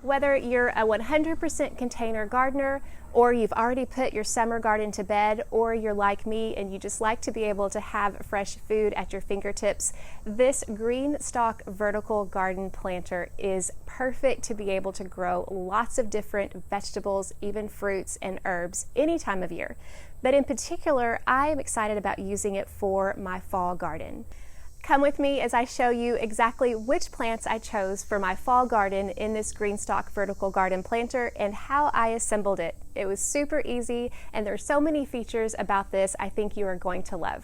Whether you're a 100% container gardener, or you've already put your summer garden to bed, or you're like me and you just like to be able to have fresh food at your fingertips, this Greenstalk Vertical Garden Planter is perfect to be able to grow lots of different vegetables, even fruits and herbs any time of year. But in particular, I am excited about using it for my fall garden. Come with me as I show you exactly which plants I chose for my fall garden in this Greenstalk Vertical Garden Planter and how I assembled it. It was super easy, and there's so many features about this I think you are going to love.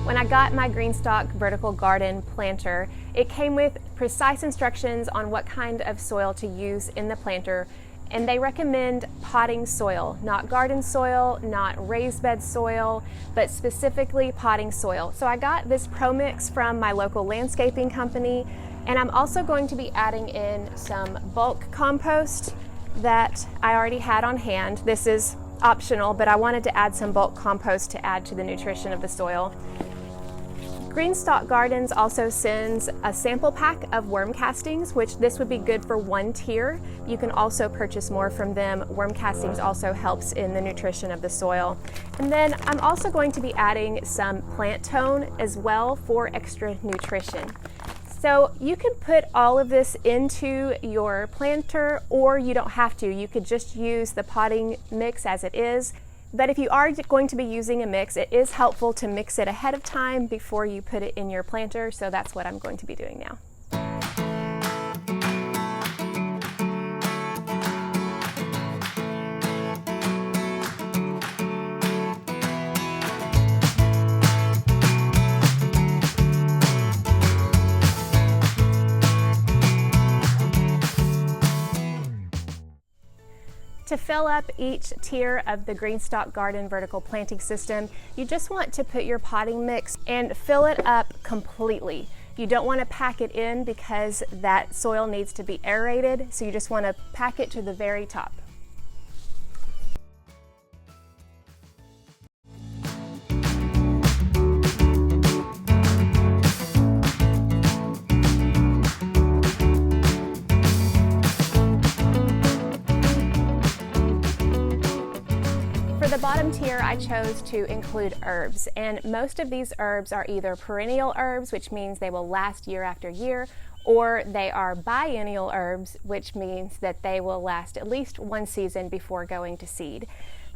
When I got my Greenstalk Vertical Garden Planter, it came with precise instructions on what kind of soil to use in the planter, and they recommend potting soil, not garden soil, not raised bed soil, but specifically potting soil. So I got this Pro Mix from my local landscaping company, and I'm also going to be adding in some bulk compost that I already had on hand. This is optional, but I wanted to add some bulk compost to add to the nutrition of the soil. Greenstalk Gardens also sends a sample pack of worm castings, which this would be good for one tier. You can also purchase more from them. Worm castings also helps in the nutrition of the soil. And then I'm also going to be adding some plant tone as well for extra nutrition. So you can put all of this into your planter, or you don't have to. You could just use the potting mix as it is. But if you are going to be using a mix, it is helpful to mix it ahead of time before you put it in your planter, so that's what I'm going to be doing now. To fill up each tier of the Greenstalk Garden Vertical Planting System, you just want to put your potting mix and fill it up completely. You don't want to pack it in because that soil needs to be aerated, so you just want to pack it to the very top. For the bottom tier, I chose to include herbs, and most of these herbs are either perennial herbs, which means they will last year after year, or they are biennial herbs, which means that they will last at least one season before going to seed.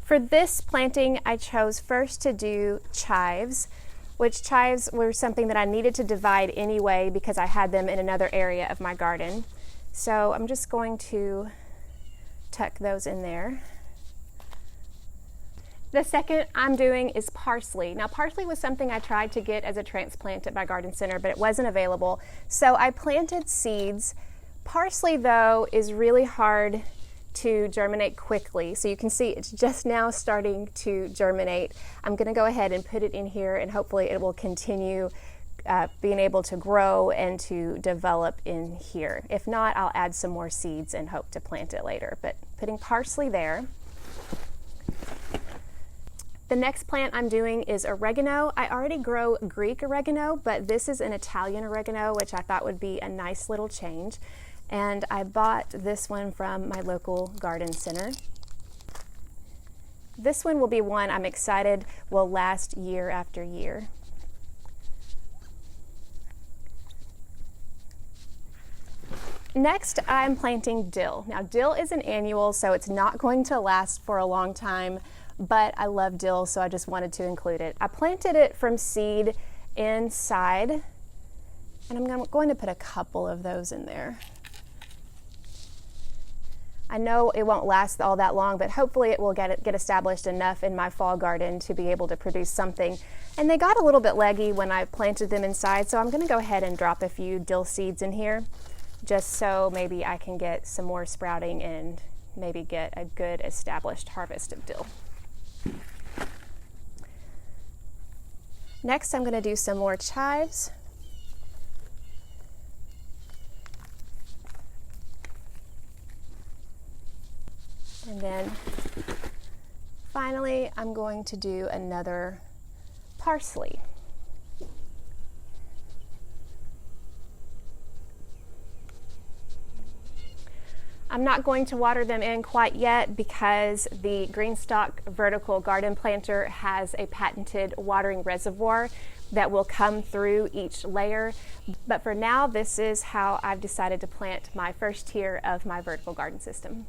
For this planting, I chose first to do chives, which chives were something that I needed to divide anyway because I had them in another area of my garden. So I'm just going to tuck those in there. The second I'm doing is parsley. Now, parsley was something I tried to get as a transplant at my garden center, but it wasn't available. So I planted seeds. Parsley, though, is really hard to germinate quickly. So you can see it's just now starting to germinate. I'm gonna go ahead and put it in here, and hopefully it will continue being able to grow and to develop in here. If not, I'll add some more seeds and hope to plant it later. But putting parsley there. The next plant I'm doing is oregano. I already grow Greek oregano, but this is an Italian oregano, which I thought would be a nice little change. And I bought this one from my local garden center. This one will be one I'm excited will last year after year. Next, I'm planting dill. Now, dill is an annual, so it's not going to last for a long time, but I love dill, so I just wanted to include it. I planted it from seed inside, and I'm going to put a couple of those in there. I know it won't last all that long, but hopefully it will get established enough in my fall garden to be able to produce something. And they got a little bit leggy when I planted them inside, so I'm going to go ahead and drop a few dill seeds in here, just so maybe I can get some more sprouting and maybe get a good established harvest of dill. Next, I'm going to do some more chives. And then finally, I'm going to do another parsley. I'm not going to water them in quite yet because the Greenstalk Vertical Garden Planter has a patented watering reservoir that will come through each layer. But for now, this is how I've decided to plant my first tier of my vertical garden system.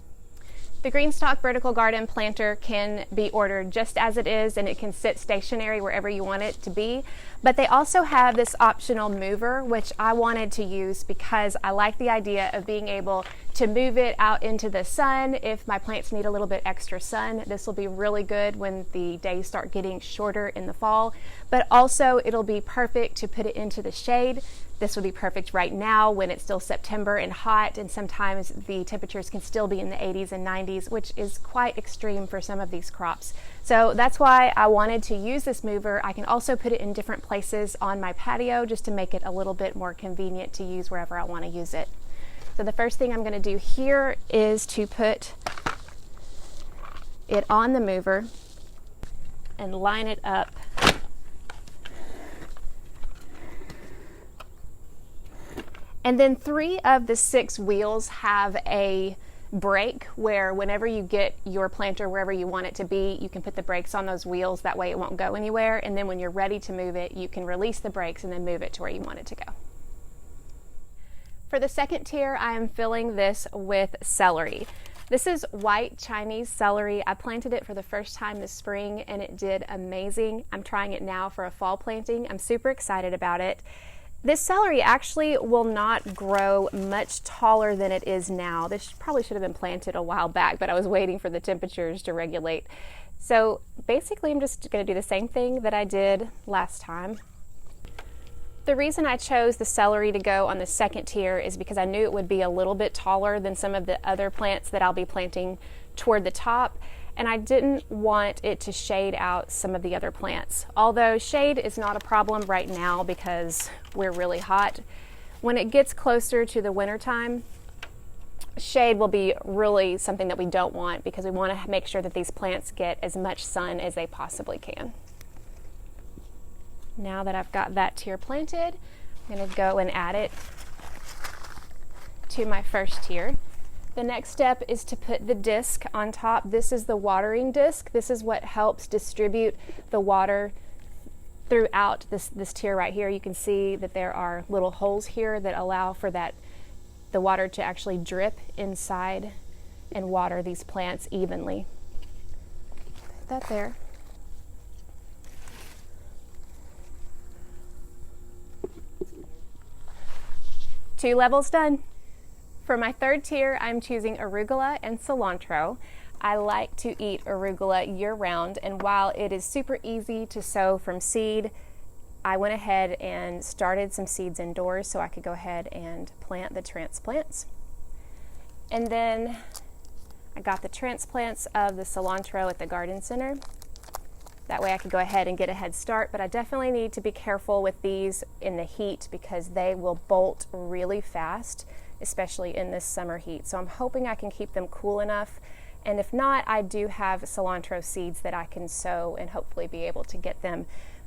The Greenstalk Vertical Garden Planter can be ordered just as it is, and it can sit stationary wherever you want it to be. But they also have this optional mover, which I wanted to use because I like the idea of being able to move it out into the sun if my plants need a little bit extra sun. This will be really good when the days start getting shorter in the fall, but also it'll be perfect to put it into the shade. This would be perfect right now when it's still September and hot, and sometimes the temperatures can still be in the 80s and 90s, which is quite extreme for some of these crops. So that's why I wanted to use this mover. I can also put it in different places on my patio just to make it a little bit more convenient to use wherever I want to use it. So the first thing I'm going to do here is to put it on the mover and line it up and then 3 of the 6 wheels have a brake where whenever you get your planter wherever you want it to be, you can put the brakes on those wheels. That way it won't go anywhere, and then when you're ready to move it, you can release the brakes and then move it to where you want it to go. For the second tier, I am filling this with celery. This is white Chinese celery. I planted it for the first time this spring and it did amazing. I'm trying it now for a fall planting. I'm super excited about it. This celery actually will not grow much taller than it is now. This probably should have been planted a while back, but I was waiting for the temperatures to regulate. So basically I'm just going to do the same thing that I did last time. The reason I chose the celery to go on the second tier is because I knew it would be a little bit taller than some of the other plants that I'll be planting toward the top, and I didn't want it to shade out some of the other plants. Although shade is not a problem right now because we're really hot. When it gets closer to the winter time, shade will be really something that we don't want because we want to make sure that these plants get as much sun as they possibly can. Now that I've got that tier planted, I'm going to go and add it to my first tier. The next step is to put the disc on top. This is the watering disc. This is what helps distribute the water throughout this tier right here. You can see that there are little holes here that allow for the water to actually drip inside and water these plants evenly. Put that there. Two levels done. For my third tier, I'm choosing arugula and cilantro. I like to eat arugula year-round, and while it is super easy to sow from seed, I went ahead and started some seeds indoors so I could go ahead and plant the transplants. And then I got the transplants of the cilantro at the garden center. That way I could go ahead and get a head start, but I definitely need to be careful with these in the heat because they will bolt really fast, especially in this summer heat. So I'm hoping I can keep them cool enough, and if not, I do have cilantro seeds that I can sow and hopefully be able to get them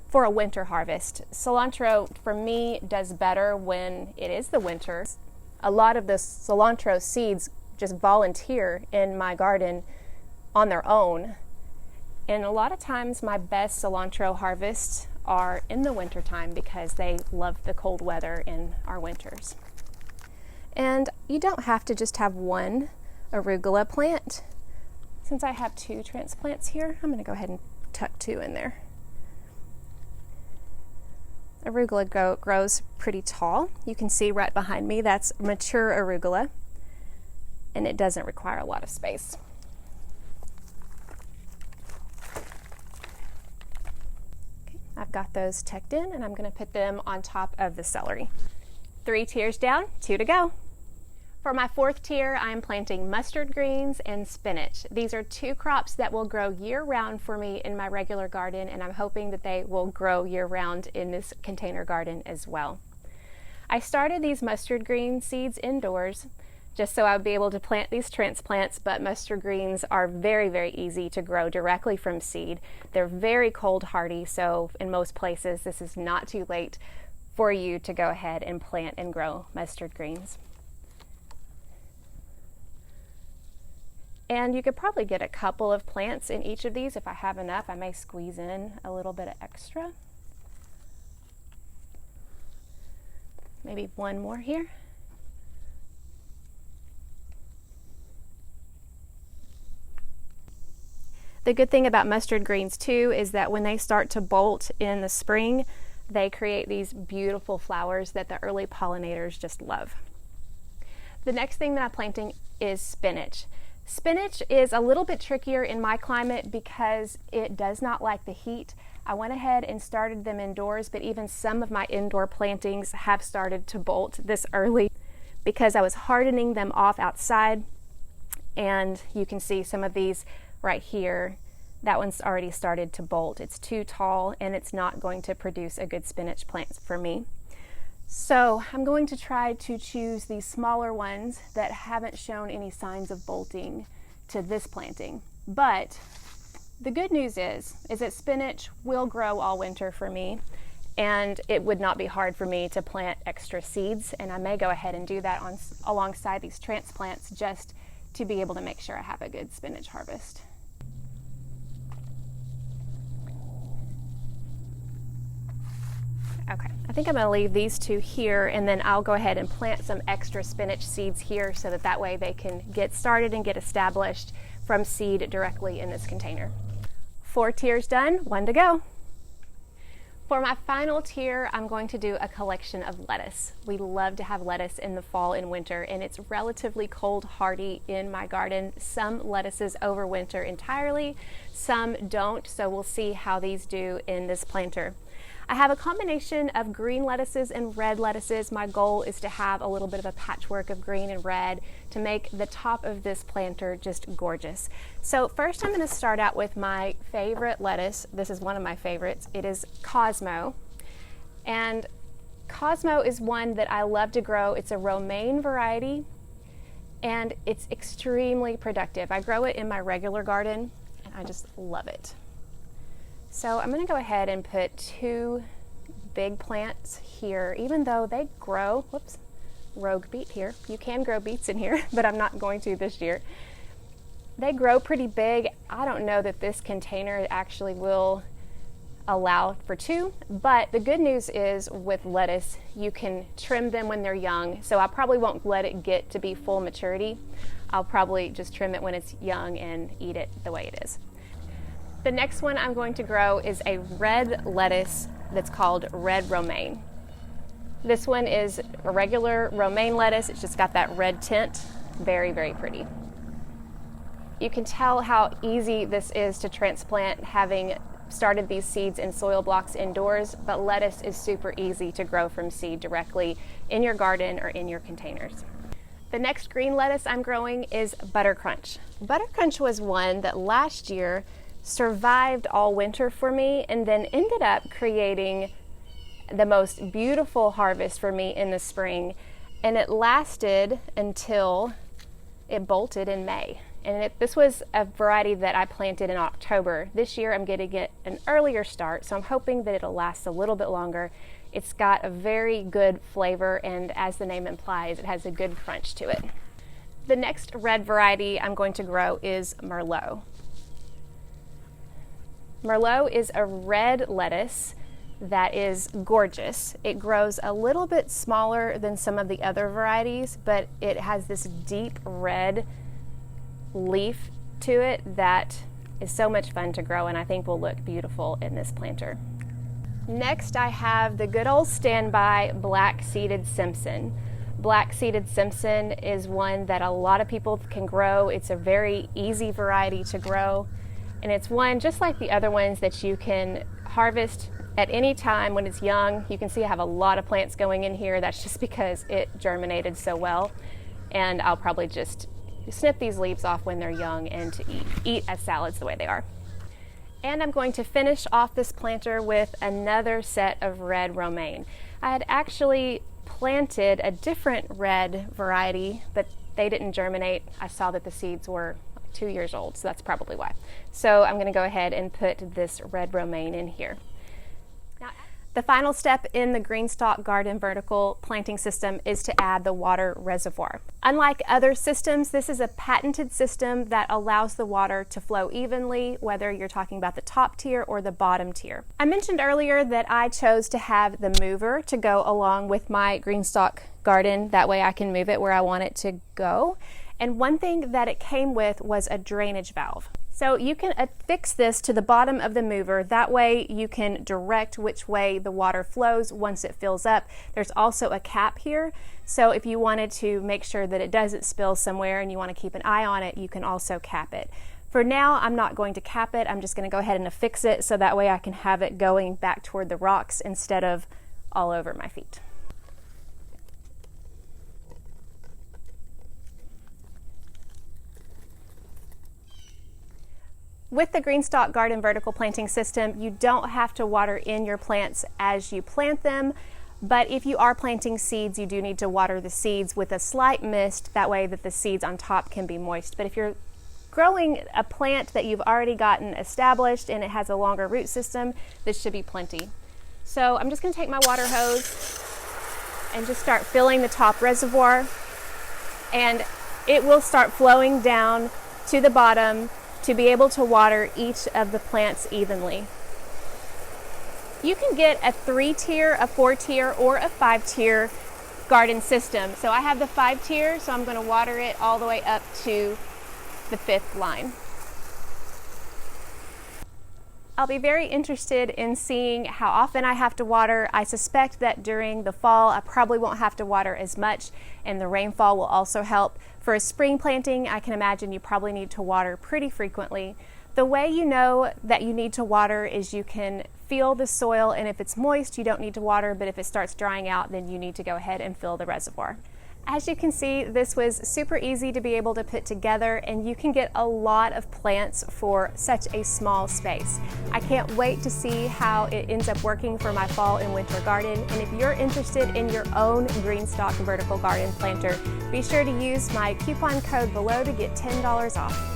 for a winter harvest. Cilantro for me does better when it is the winter. A lot of the cilantro seeds just volunteer in my garden on their own. And a lot of times my best cilantro harvests are in the winter time because they love the cold weather in our winters. And you don't have to just have one arugula plant. Since I have 2 transplants here, I'm going to go ahead and tuck 2 in there. Arugula grows pretty tall. You can see right behind me, that's mature arugula, and it doesn't require a lot of space. I've got those tucked in, and I'm going to put them on top of the celery. 3 tiers down, 2 to go. For my fourth tier, I'm planting mustard greens and spinach. These are 2 crops that will grow year-round for me in my regular garden, and I'm hoping that they will grow year-round in this container garden as well. I started these mustard green seeds indoors just so I would be able to plant these transplants, but mustard greens are very, very easy to grow directly from seed. They're very cold hardy, so in most places this is not too late for you to go ahead and plant and grow mustard greens. And you could probably get a couple of plants in each of these. If I have enough, I may squeeze in a little bit of extra. Maybe one more here. The good thing about mustard greens too is that when they start to bolt in the spring, they create these beautiful flowers that the early pollinators just love. The next thing that I'm planting is spinach. Spinach is a little bit trickier in my climate because it does not like the heat. I went ahead and started them indoors, but even some of my indoor plantings have started to bolt this early because I was hardening them off outside. And you can see some of these right here. That one's already started to bolt. It's too tall and it's not going to produce a good spinach plant for me. So I'm going to try to choose these smaller ones that haven't shown any signs of bolting to this planting. But the good news is that spinach will grow all winter for me, and it would not be hard for me to plant extra seeds, and I may go ahead and do that alongside these transplants just to be able to make sure I have a good spinach harvest. Okay, I think I'm going to leave these two here, and then I'll go ahead and plant some extra spinach seeds here so that way they can get started and get established from seed directly in this container. 4 tiers done, 1 to go. For my final tier, I'm going to do a collection of lettuce. We love to have lettuce in the fall and winter, and it's relatively cold hardy in my garden. Some lettuces overwinter entirely, some don't, so we'll see how these do in this planter. I have a combination of green lettuces and red lettuces. My goal is to have a little bit of a patchwork of green and red to make the top of this planter just gorgeous. So first I'm going to start out with my favorite lettuce. This is one of my favorites. It is Cosmo. And Cosmo is one that I love to grow. It's a romaine variety and it's extremely productive. I grow it in my regular garden and I just love it. So I'm going to go ahead and put 2 big plants here, even though they grow, whoops, rogue beet here. You can grow beets in here, but I'm not going to this year. They grow pretty big. I don't know that this container actually will allow for 2, but the good news is with lettuce, you can trim them when they're young. So I probably won't let it get to be full maturity. I'll probably just trim it when it's young and eat it the way it is. The next one I'm going to grow is a red lettuce that's called red romaine. This one is a regular romaine lettuce. It's just got that red tint. Very, very pretty. You can tell how easy this is to transplant having started these seeds in soil blocks indoors, but lettuce is super easy to grow from seed directly in your garden or in your containers. The next green lettuce I'm growing is Buttercrunch. Buttercrunch was one that last year survived all winter for me and then ended up creating the most beautiful harvest for me in the spring, and it lasted until it bolted in May. And this was a variety that I planted in October. This year I'm getting it an earlier start, so I'm hoping that it'll last a little bit longer. It's got a very good flavor, and as the name implies, it has a good crunch to it. The next red variety I'm going to grow is Merlot. Merlot is a red lettuce that is gorgeous. It grows a little bit smaller than some of the other varieties, but it has this deep red leaf to it that is so much fun to grow and I think will look beautiful in this planter. Next, I have the good old standby black-seeded Simpson. Black-seeded Simpson is one that a lot of people can grow. It's a very easy variety to grow. And it's one, just like the other ones, that you can harvest at any time when it's young. You can see I have a lot of plants going in here. That's just because it germinated so well. And I'll probably just snip these leaves off when they're young and to eat as salads the way they are. And I'm going to finish off this planter with another set of red romaine. I had actually planted a different red variety, but they didn't germinate. I saw that the seeds were 2 years old, so that's probably why. So I'm going to go ahead and put this red romaine in here. Now, the final step in the Greenstalk Garden Vertical Planting system is to add the water reservoir. Unlike other systems, this is a patented system that allows the water to flow evenly, whether you're talking about the top tier or the bottom tier. I mentioned earlier that I chose to have the mover to go along with my Greenstalk garden. That way I can move it where I want it to go. And one thing that it came with was a drainage valve. So you can affix this to the bottom of the mover. That way you can direct which way the water flows once it fills up. There's also a cap here. So if you wanted to make sure that it doesn't spill somewhere and you want to keep an eye on it, you can also cap it. For now, I'm not going to cap it. I'm just going to go ahead and affix it so that way I can have it going back toward the rocks instead of all over my feet. With the Greenstalk Garden Vertical Planting system, you don't have to water in your plants as you plant them, but if you are planting seeds, you do need to water the seeds with a slight mist, that way that the seeds on top can be moist. But if you're growing a plant that you've already gotten established and it has a longer root system, this should be plenty. So I'm just going to take my water hose and just start filling the top reservoir, and it will start flowing down to the bottom to be able to water each of the plants evenly. You can get a 3-tier, a 4-tier, or a 5-tier garden system. So I have the 5-tier, so I'm going to water it all the way up to the 5th line. I'll be very interested in seeing how often I have to water. I suspect that during the fall I probably won't have to water as much, and the rainfall will also help. For a spring planting, I can imagine you probably need to water pretty frequently. The way you know that you need to water is you can feel the soil, and if it's moist you don't need to water, but if it starts drying out then you need to go ahead and fill the reservoir. As you can see, this was super easy to be able to put together, and you can get a lot of plants for such a small space. I can't wait to see how it ends up working for my fall and winter garden, and if you're interested in your own Greenstalk Vertical Garden Planter, be sure to use my coupon code below to get $10 off.